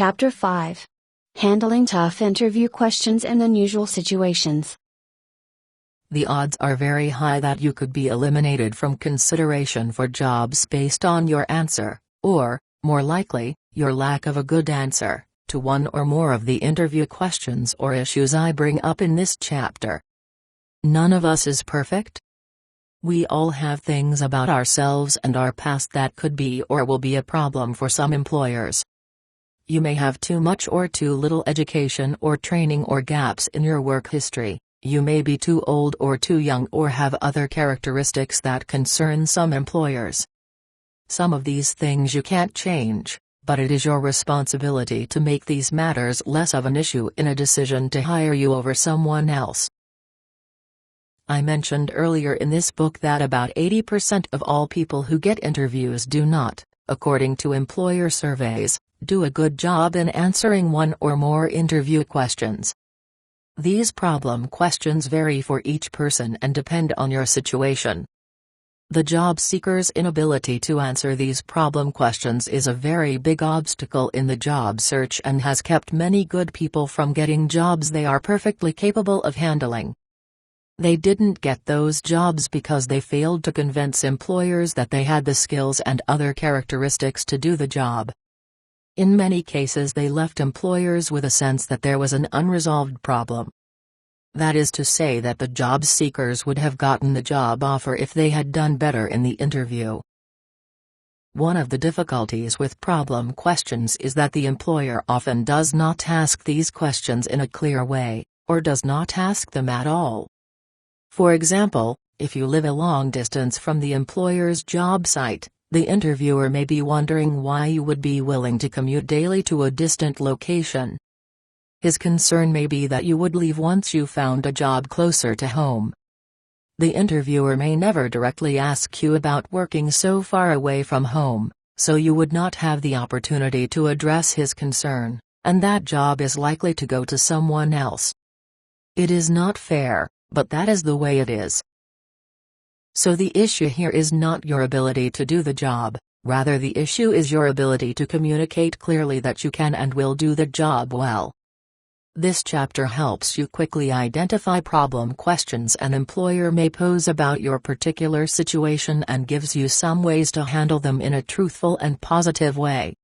Chapter 5. Handling tough interview questions in unusual situations. The odds are very high that you could be eliminated from consideration for jobs based on your answer, or, more likely, your lack of a good answer, to one or more of the interview questions or issues I bring up in this chapter. None of us is perfect. We all have things about ourselves and our past that could be or will be a problem for some employers. You may have too much or too little education or training or gaps in your work history. You may be too old or too young or have other characteristics that concern some employers. Some of these things you can't change, but it is your responsibility to make these matters less of an issue in a decision to hire you over someone else. I mentioned earlier in this book that about 80% of all people who get interviews do not, according to employer surveys, do a good job in answering one or more interview questions. These problem questions vary for each person and depend on your situation. The job seeker's inability to answer these problem questions is a very big obstacle in the job search and has kept many good people from getting jobs they are perfectly capable of handling. They didn't get those jobs because they failed to convince employers that they had the skills and other characteristics to do the job. In many cases they left employers with a sense that there was an unresolved problem. That is to say that the job seekers would have gotten the job offer if they had done better in the interview. One of the difficulties with problem questions is that the employer often does not ask these questions in a clear way, or does not ask them at all. For example, if you live a long distance from the employer's job site, the interviewer may be wondering why you would be willing to commute daily to a distant location. His concern may be that you would leave once you found a job closer to home. The interviewer may never directly ask you about working so far away from home, so you would not have the opportunity to address his concern, and that job is likely to go to someone else. It is not fair, but that is the way it is. So the issue here is not your ability to do the job, rather the issue is your ability to communicate clearly that you can and will do the job well. This chapter helps you quickly identify problem questions an employer may pose about your particular situation and gives you some ways to handle them in a truthful and positive way.